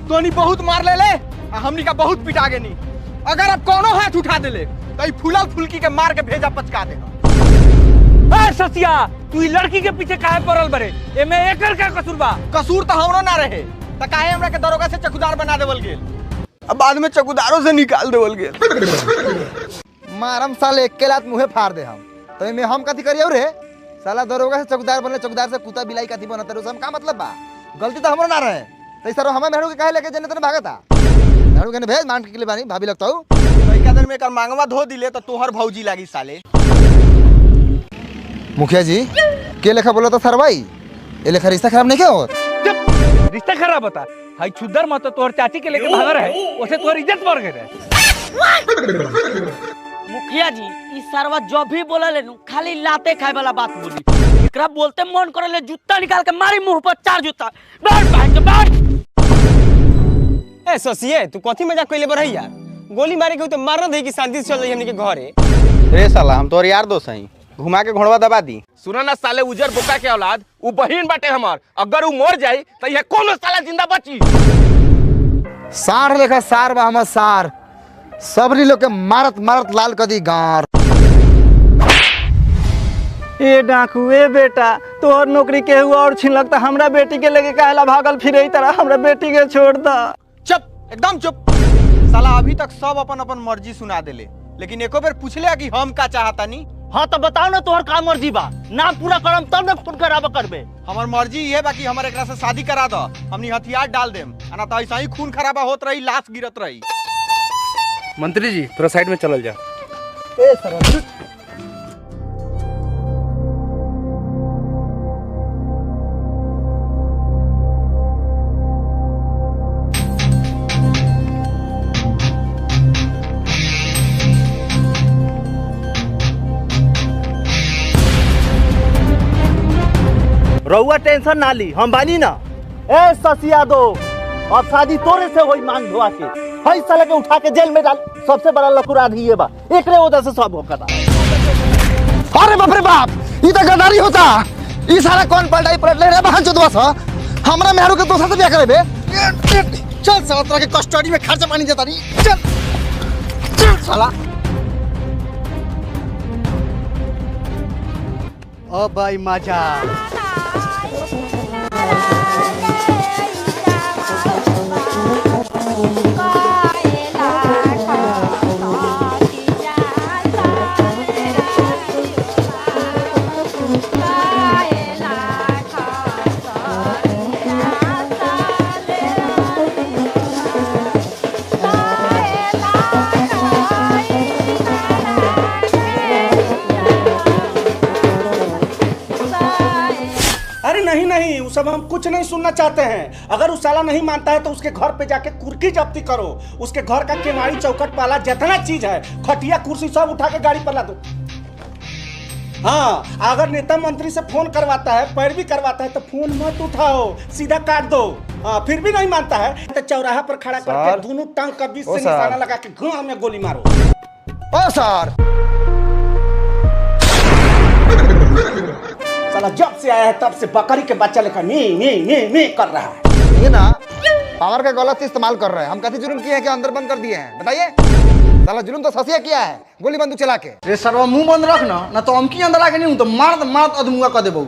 तोनी बहुत मार ले हमनी का बहुत पिटा गे नी। अगर अब कोनो हाथ उठा देले तो फूलल फुलकी के मार के भेजा पचका दे। ससिया तू लड़की के पीछे काहे पड़ल बरे? एमे एकर का कसूर बा? कसूर तो हमरो ना रहे त काहे हमरा के दरोगा से चकुदार बना देवल गेल, अब बाद में चकुदारों से निकाल देवल गेल। मारम साले एक के लात मुंहे फाड़ दे हम। तो में हम कथी करियो रे? साला दरोगा से चौकीदार बनले, चौकीदार से कुत्ता बिलाई कथी बनत रे? हम का मतलब बा? गलती तो हमरो ना रहे। तो सर हमें मेहरू के काहे लेके जने तने भागता? मेहरू के भेज मान के लिए बानी भाभी लगता हूं। तो एक दिन में कर मांगवा धो दिले तो तोहर भौजी लागी साले। मुखिया जी के लेखा बोला तो सर भाई ये लेखा रिश्ता खराब नहीं क्या होत? रिश्ता खराब होता हाई छुदर मत तोहर चाची के लेके भाग रहे, ओसे तोहर इज्जत मर गए। मुखिया जी इस सरवा जो भी बोला ले खाली लाते खाए वाला बात बोली। एकरा बोलते मन करे ले जूता निकाल के मारी मुंह पर 4 जूता। बैठ भाई के बैठ। ए ससिए तू कथी मजाक कइले बरही यार? गोली मारे के तो मारना दे कि शांति से चल जाई हमनी के घरे। रे साला हम तोर यार दोस्त हई, घुमा के घोड़वा दबा दी। सुना ना साले उजर बोका के औलाद, उ बहिन बाटे हमार। अगर उ मर जाई त ये कोनो साला जिंदा बची? सार लेखा सार बा हमर सार। सबरी लोग के मारत मारत लाल कदी गार। ए डाकू ए बेटा तोहर नौकरी के हुआ और छीन लगता हमरा बेटी के लेके काहेला भागल फिरे तरह हमरा बेटी के छोड़ दा। चुप एकदम चुप। साला अभी तक सब अपन अपन मर्जी सुना देले, लेकिन एको बार पूछले कि हम का चाहता नी। हाँ तो बताओ ना तोहर का मर्जी बा, नाम पूरा करम तब न खून खराबा करबे। हमार मर्जी ये बा कि हमर एकरा से शादी करा दो, हमनी हथियार डाल देम, ना तो ऐसा ही खून खराबा होत रही, लाश गिरत रही। मंत्री जी थोड़ा साइड में चलल जा। ए सर रउआ टेंशन ना ली, हम बानी ना। ए ससिया दो अब शादी तोरे से होई मांग धोआ के। हई साले के उठा के जेल में डाल। सबसे बड़ा लकुरा ये बा, एकरे वजह से सब होता। अरे बाप रे बाप, ये तो गद्दारी होता। ई साला कौन पलटाई पलट ले रे बहन चोदवा सा? हमरा मेहरू के दोस्त से ब्याह करे बे। चल साला तोरा के कस्टडी में खर्चा पानी देता नी। चल चल साला। ओ भाई मजा नहीं, वो सब हम कुछ नहीं सुनना चाहते हैं। अगर उस साला नहीं मानता है तो उसके घर पे जाके कुर्की जब्ती करो। उसके घर का केवाड़ी चौकट पाला जितना चीज है, खटिया कुर्सी सब उठा के गाड़ी पर ला दो। हाँ, अगर नेता मंत्री से फोन करवाता है, पैरवी करवाता है तो फोन मत उठाओ, सीधा काट दो। हाँ, फिर भी नहीं मानता है तो चौराहा पर खड़ा करके दोनों टांग का बीच से निशाना लगा के गांव में गोली मारो। ओ सर, साला जब से आया है तब से बकरी के बच्चा लेकर नी कर रहा है। ये ना पावर का गलत इस्तेमाल कर रहे हैं। हम कथी जुर्म किए हैं कि अंदर बंद कर दिए हैं बताइए? साला जुर्म तो ससिया किया है, गोली बंदूक चला के। रे सरवा मुंह बंद रखना, ना तो हम की अंदर आके नहीं हूं तो मारत अधमुआ कर देबो।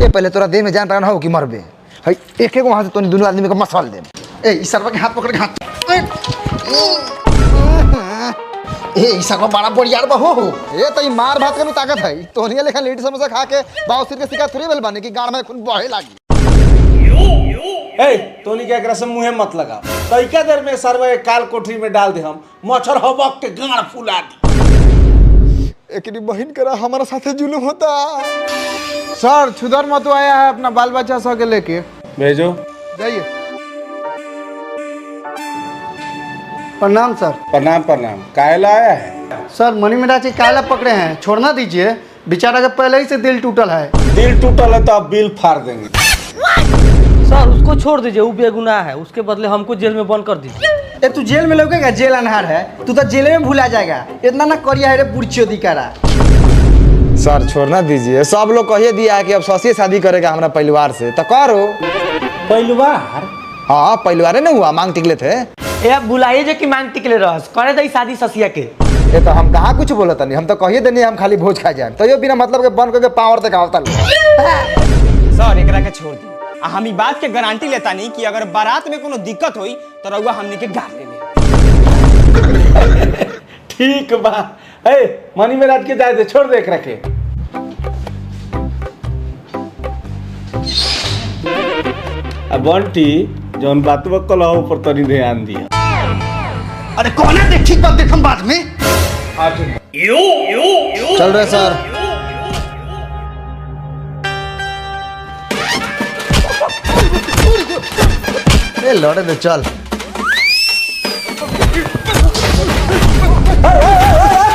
ए पहले तोरा देह में जान रहना हो कि मरबे। हई एक एक वहां से तोनी दोनों आदमी को मसल दे। ए इस सरवा के हाथ पकड़ के हाथ ए सरवा बड़ा बढ़िया बहो हो। ए तई मार भात के ताकत है। तोनिया लेखा लेडी समोसा खा के बाव सिर के शिकार थोड़ी बेल बाने की गाड़ में खून बहे लागी। ए तोनी के एकरा से मुंहे मत लगा। तइका देर में सरवा काल कोठरी में डाल दे हम, मच्छर हबक के गाड़ फुला दी। एकरी बहन करा हमारा साथे जुलुम होता। सर छुदर मत आया है अपना बाल बच्चा सब के लेके भेजो। जाइए। प्रणाम सर। प्रणाम प्रणाम। कायला आया है? सर मनी मेरा चीज कायला पकड़े हैं, छोड़ना दीजिए। बेचारा का पहले ही से दिल टूटल है। दिल टूटल है तो अब बिल फाड़ देंगे। सर उसको छोड़ दीजिए, वो बेगुनाह है, उसके बदले हमको जेल में बंद कर दीजिए। ए तू जेल में लगेगा, जेल अनहार है, तू तो जेल में भूला जाएगा। इतना ना करिया है रे बुढ़ियो दिकारा। सर छोड़ना दीजिए, सब लोग कहिए दिया है कि अब ससी शादी करेगा हमारा परिवार से, तो करो। परिवार हाँ पहलवारे ने हुआ मांग टिकले थे। ए बुलाइए जे कि मांग टिकले रहस करे दई शादी ससिया के। ये तो हम कहाँ कुछ बोलत नहीं, हम तो कहिए देनी हम खाली भोज खा जाए, तो ये बिना मतलब के बन करके पावर तक आवता। सर एकरा के छोड़ दी। हम ई बात के गारंटी लेता नहीं कि अगर बारात में कोनो दिक्कत होई तो रउआ हमने के गाड़ ले। ठीक बा। ए मनी में रात के जाए दे, छोड़ दे एकरा के। अब बंटी जौन बातवा कलहो पर तनी ध्यान दिया। अरे कौन है देख, ठीक बात देख हम बाद में। चल रहे सर। ए लौटे दे चल।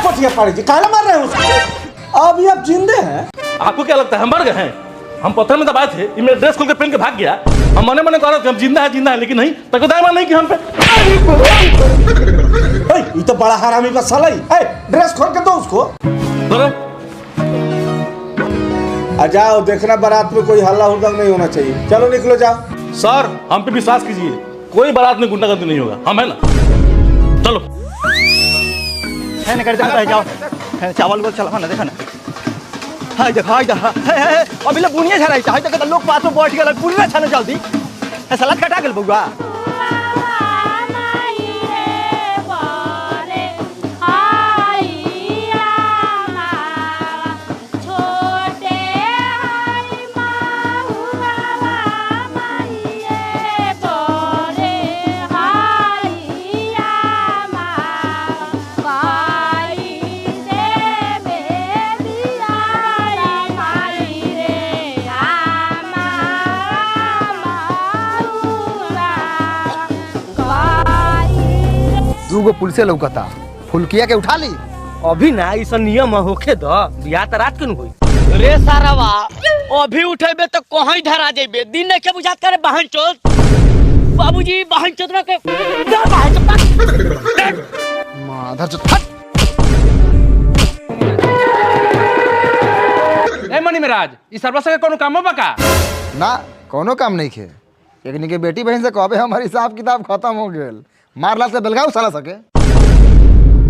पोटिया पाड़ी जी काला मार रहे हैं उसको? अभी आप जिंदे हैं? आपको क्या लगता है हम मर गए हैं? हम पत्थर में दबाए थे, ये मेरा ड्रेस खोल के पहन के भाग गया। हम मने मने कह रहे थे हम जिंदा है, लेकिन नहीं तकदार नहीं कि हम पे। ये तो बड़ा हरामी का साला ही। ड्रेस खोल के दो उसको। आ जाओ, देखना बारात में कोई हल्ला हुड़दंग नहीं होना चाहिए। चलो निकलो जाओ। सर हम पे विश्वास कीजिए, कोई बारात में गुंडागर्दी नहीं होगा, हम है ना। चलो है ना कर जाओ, चावल बोल चला ना, देखा ना। हाय देख अभी ले बुनिया छराई हाय देख लोग पास में बैठ गेल पूरा छाने जल्दी है सलाद कटा गेल बउआ। दूगो पुलिस लौकता, फुलकिया के उठा ली। अभी ना ऐसा नियम होखे द बियाह त रात के न होई। रे सारावा अभी उठेबे तो कहीं धरा जेबे, दिन नहीं के बुझात करे बहन चोद। बाबूजी बहन चोदरा के जा बहन चोद माधर चोद। ए मनी महाराज ई सर्वस के कोनो काम बका ना कोनो काम नहीं खे। एकनी के बेटी बहन से कहबे हमारी हिसाब किताब खत्म हो गेल, मारला से बेलगाव साला सके।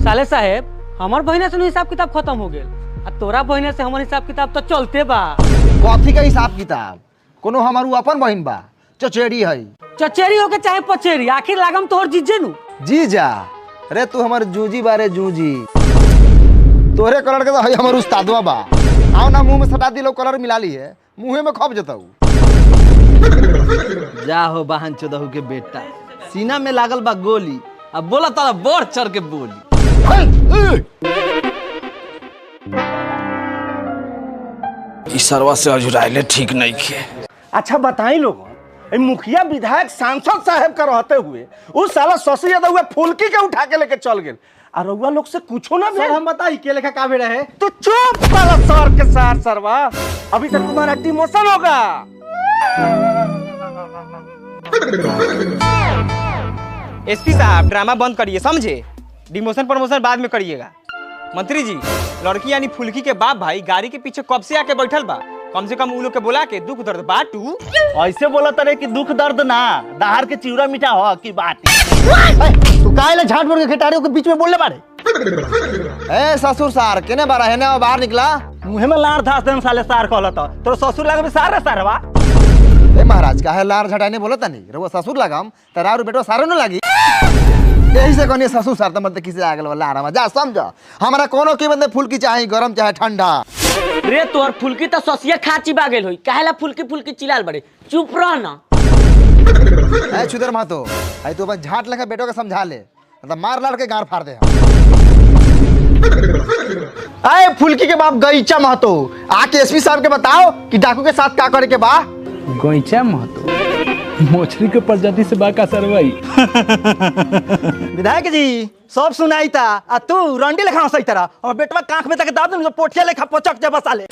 साले साहेब हमार बहिना से हिसाब किताब खत्म हो गेल, आ तोरा बहिना से हमार हिसाब किताब तो चलते बा। कथी का हिसाब किताब? कोनो हमारू अपन बहन बा, चचेरी है। चचेरी हो के चाहे पचेरी, आखिर लागम तोहर जीजे नु। जीजा रे तू हमार जूजी बारे जूजी, तोरे कलर के तो है हमार उस्तादवा बा। आओ ना मुंह में सटा दिलो, कलर मिला ली है, मुंह में खप जताऊ। जा हो बहन चोदहू के बेटा, सीना में लागल बा गोली, अब बोला तारा बढ़ चढ़ के बोली। इस सरवा से अजुराइले ठीक नहीं खे। अच्छा बताई लोगों, मुखिया विधायक सांसद साहब का रहते हुए उस साला शशि यादव फुलकी के उठा के लेके चल गए, और रउआ लोग से कुछो ना सर हम बताई के लेखा का रहे। तो चुप साला सर के सार सरवा, अभी तक तुम्हारा डिमोशन होगा। एसपी साहब ड्रामा बंद करिए, समझे? डिमोशन प्रमोशन बाद में करिएगा। मंत्री जी लड़की यानी फुलकी के बाप भाई गाड़ी के पीछे कब से आके बैठल बा, कम से कम उ लोग के बोला के दुख दर्द बाटू। ऐसे बोला तरे कि दुख दर्द ना, दहार के चिवड़ा मीठा हो की बात। तू काहे ले झाट मोड़ के खिटारियों के बीच में बोलले बारे? ए ससुर सार केने बारा है ना, बाहर निकला। मुंह में लार धास देन साले सार कहलत, तोर ससुर लागे सार रे सारवा। ए महाराज काहे लार झटाने बोलता नहीं, रउआ ससुर लगाम त राउर बेटवा सारो न लागी। यही से कहनी ससुर सार त मत किसे आगल वाला आराम जा समझ। हमरा कोनो की बंदे फुलकी चाहे गरम चाहे ठंडा। रे तोहर फुलकी तो ससिया खाची बागेल होई, काहेला फुलकी फुलकी चिल्लाल बड़े, चुप रह ना। ए छुदर मातो, आई तू अपन झाट लगा बेटो के समझा ले, त मार लाड़ के गार फाड़ दे। आए फुलकी के बाप गईचा महतो, आके एसपी साहब के बताओ कि डाकू के साथ का करे के बा। गईचा महतो मोछरी के प्रजाति से बाका सरवाई। विधायक जी सब सुनाई था, आ तू रंडी लेखा हंसई तरह, और बेटवा कांख में तक दाब दे पोठिया लेखा पचक जा बसाले।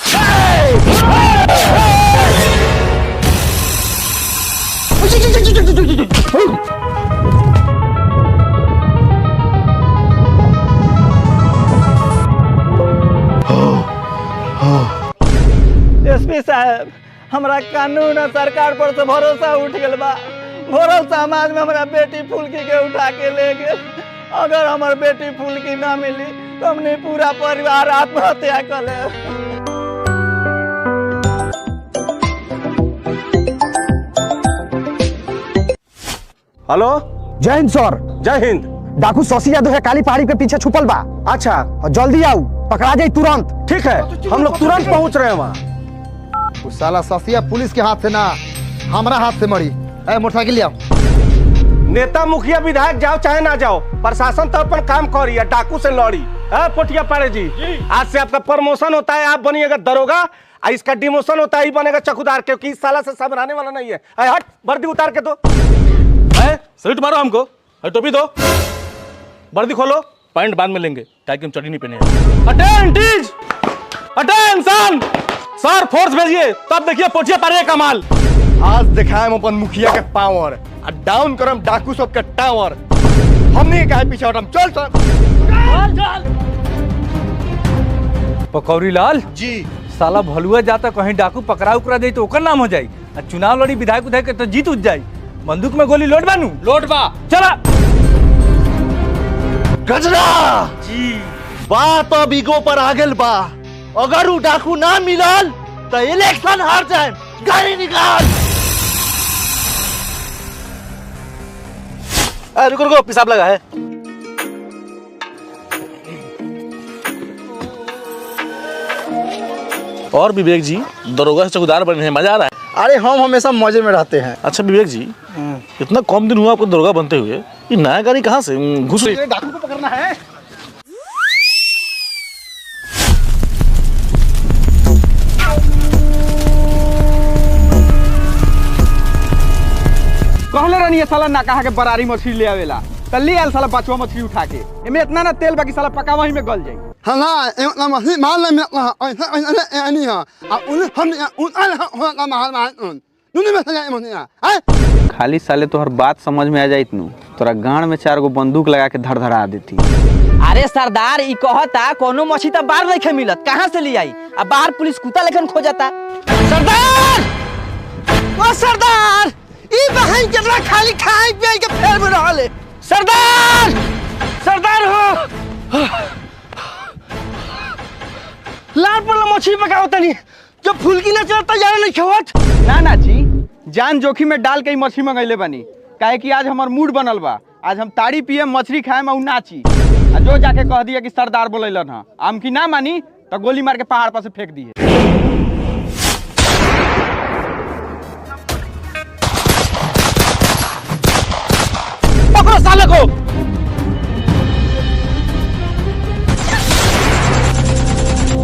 एसपी साहब हमरा कानून और सरकार पर से भरोसा उठ गल बा, फोड़ल समाज में हमारा बेटी फुल्की के उठा के ले गए। अगर हमार बेटी फुल्की ना मिली तो हमने पूरा परिवार आत्महत्या कर ले। हेलो, जय हिंद सर। जय हिंद। डाकू शशि यादव है, काली पहाड़ी के पीछे छुपल बा। अच्छा, और जल्दी आओ, पकड़ा जाए तुरंत। ठीक है, हम लोग तुरंत पहुंच रहे हैं वहाँ। उस साला शशि पुलिस के हाथ से ना हमारा हाथ से मरी। मोटरसाइकिल ले आओ। नेता मुखिया विधायक जाओ चाहे ना जाओ, प्रशासन तो अपन काम करी है, डाकू से लड़ी है। पोटिया पाड़े जी, आज से आपका प्रमोशन होता है, आप बनिएगा दरोगा, और इसका डिमोशन होता है, ही बनेगा चौकीदार, क्योंकि इस साला से संभराने वाला नहीं है। हट, वर्दी उतार के दो। सल्यूट मारो हमको, टोपी दो, वर्दी खोलो, पैंट बाद में लेंगे, ताकि हम चढ़ी नहीं पहने। अटेंटीज, अटेंशन, सर फोर्स भेजिए, तब देखिए पोटिया पाड़े का कमाल। आज दिखाए हम अपन मुखिया के पावर, और डाउन करम डाकू सब के टावर। हमने कहा पीछे हटम, चल चल। पकौड़ी लाल जी, साला भलुआ जाता कहीं डाकू पकड़ा उकड़ा दे तो ओकर नाम हो जाई, और चुनाव लड़ी विधायक उधायक के तो जीत उठ जाई। बंदूक में गोली लोड बानू, लोट बा। चला। गजरा जी, बात अब ईगो पर आ गेल बा। अगर उ डाकू ना मिलल तो इलेक्शन हार जाए। गाड़ी निकाल। रुको रुको, पेशाब लगा है। और विवेक जी, दरोगा से चौकीदार बने हैं, मजा आ रहा है? अरे हम हमेशा मजे में रहते हैं। अच्छा विवेक जी, इतना कम दिन हुआ आपको दरोगा बनते हुए, ये नया गाड़ी कहाँ से घुस रही? डाकू को पकड़ना है। कहले रहनी है साला ना कहा के बरारी मछली ले आवेला, त ले आल साला बचवा मछली उठा के। एमे इतना ना तेल बाकी साला पका वहीं में गल जाई। हाँ, मछली मार ले मैं ऐसा नहीं है। अब उन्हें हम का मार खाली साले तोहर बात समझ में आ जाई तनु, तोरा गांड में 4 गो बंदूक लगा के धड़धड़ा देती। अरे सरदार, ई कहता कोनो मछली तो बाहर नहीं मिलत, कहाँ से ले आई? अब बाहर पुलिस कुत्ता लेखन खोजता। सरदार, ओ सरदार, ई बहन केतना खाली खाए पिए के फेर में रहले। सरदार, सरदार हो, लाल पर मछली पकाओ तनी, जो फुल्की ना चलता यार नहीं खवत। ना ना जी, जान जोखिम में डाल के ही मछली मंगैले बनी, काहे कि आज हमार मूड बनल बा। आज हम ताड़ी पिए, मछली खाए में नाची। आ जो जाके कह दिया कि सरदार बोलैलन ह, आम की ना मानी तो गोली मार के पहाड़ पर से फेंक दिए। पकड़ो साले को।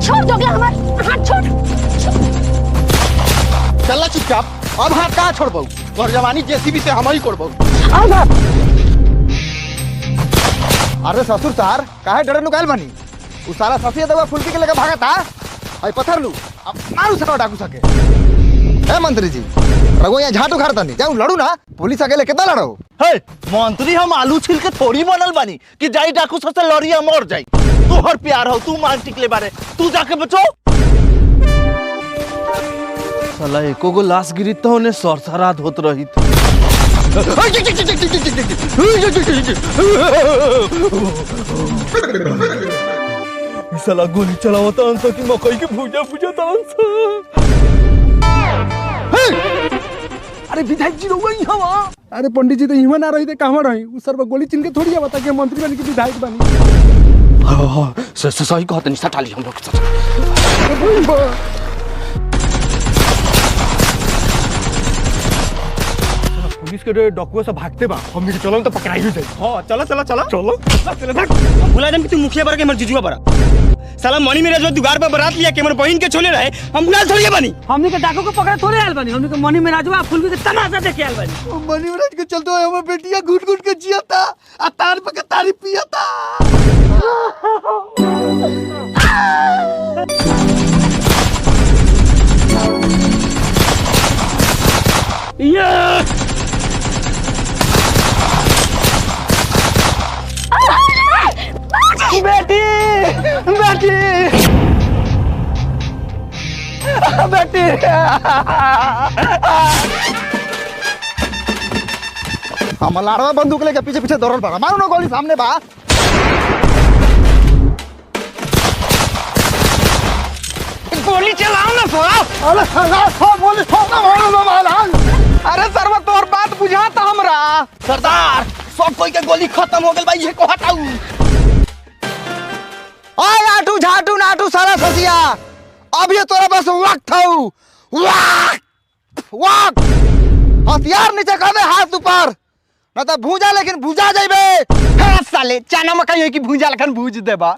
छोड़ दोगे हमारे हाथ, छोड़। चल चुपचाप। अब हाथ कहाँ छोड़बू? तोहर जवानी जेसीबी से हम ही कोड़बू। अरे ससुर सार, काहे डरे नुकायल बनी? उ सारा ससिया दवा फुल्की के लेके भागा था। आई पत्थर लू, अब मारू सका डाकू सके। ए मंत्री जी, रघु यहाँ झाट उखाड़ता नहीं, जाऊँ लड़ू ना। पुलिस अकेले कितना लड़ो? हे मंत्री, हम आलू छिल के थोड़ी बनल बानी कि जाई डाकू से लड़िया मर जाई। तोहर प्यार हो, तू मान टिकले बारे, तू जाके बचो। साला एको गो लाश गिरी तो उन्हें सरसरात होत रही। साला गोली चलावता अंसा की मकई के भूजा भूजा तांसा। अरे विधायक जी रहुआ यहाँ। अरे पंडित जी तो यहाँ ना रही थे, कहाँ रही? उस सर गोली चिन के थोड़ी बता के मंत्री बनी कि विधायक बनी। हाँ, सही कहते नहीं, सटा ली हम लोग। पुलिस के डॉक्यूमेंट से भागते बा, हम चलो तो पकड़ाई हो जाए। हां, चलो चलो चलो चलो चलो भाग। हम बुला देम कि तू मुखिया बरा के हमर जीजुआ बरा। साला मनी मेरा जो दुगार पर बारात लिया के हमर बहिन के छोले रहे, हम बुला थोड़ी बनी। हमनी के डाकू को पकड़े थोड़े आयल बनी, हमनी के मनी में राजवा फुलकी के तमाशा देखे आयल बनी। मनी महाराज के चलते हुए हमारे बेटिया घुट घुट के जियाता, आ तार पे के तारी पियाता। ये बेटी, बेटी, बेटी। हम लाड़वा बंदूक लेके पीछे पीछे दौड़ल पड़ा मारो ना गोली सामने बा गोली चलाओ ना साला। अरे सरदार गोली छोड़ना मारो ना महाराज। अरे सरवा तोर बात बुझाता हमरा। सरदार सब कोई के गोली खत्म हो गेल भाई ये को हटाऊ। ओए आटू झाटू नाटू सारा ससिया अब ये तोरा बस वक्त हऊ वक्त हथियार नीचे कर दे हाथ ऊपर न तो भूजा लेकिन भूजा जाइबे। हाँ साले चाना मकाई है कि भूजा लखन भूज देबा।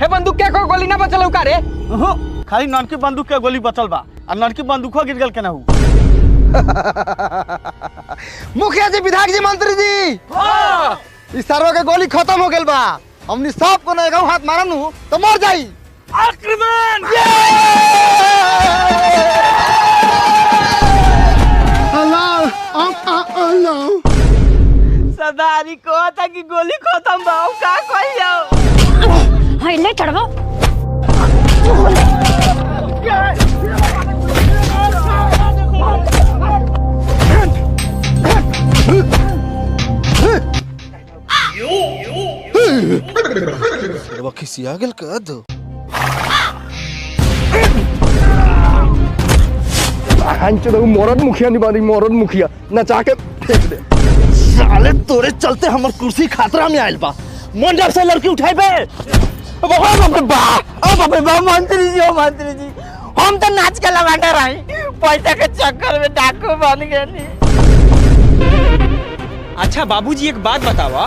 हे बंदूक के को गोली ना बचल का रे? खाली ननकी बंदूक के गोली बचल बा और ननकी बंदूको गिर गेल केना हु। मुखिया जी विधायक जी मंत्री जी इस सर्व के गोली खत्म हो गेल बा हमनी सब को ना एगो हाथ मारनु तो मर जाई। आक्रमण सरदारी को था कि गोली खत्म बा का कहियो। हाय ले चढ़वा खिसिया गेल कद मरद मुखिया निबानी मरद मुखिया नचा के फेंक दे। साले तोरे चलते हमर कुर्सी खतरा में आइल बा। मन जब से लड़की उठाइबे मंत्री जी हम तो नाच के लवाटे रही पैसा के चक्कर में डाकू बन गए। अच्छा बाबूजी एक बात बतावा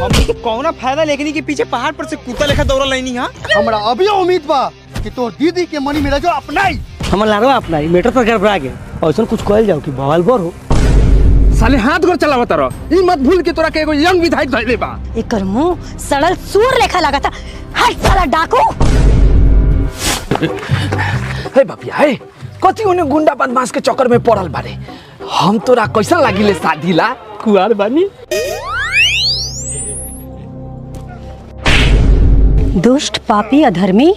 हम कौना फायदा लेकनी के पीछे पहाड़ पर से कुत्ता लेखा दौड़ा लेनी हां। हमरा अभी उम्मीद बा कि तोर दीदी के मनी में जो अपनाई हमर लाड़वा अपनाई मेटर पर गड़बड़ा गेल ऐसा कुछ कहल जाओ कि बवाल बर हो। साले हाथ गोर चलावत रह ई मत भूल के तोरा के एगो यंग विधायक धइले बा। एकर मुंह सड़ल सूर लेखा लगा था। हट साला डाकू। हे बापिया हे कथी ओने गुंडा बदमाश के चक्कर में पड़ल बारे। हम तोरा कैसा लागिले शादी ला कुआर बानी। दुष्ट पापी अधर्मी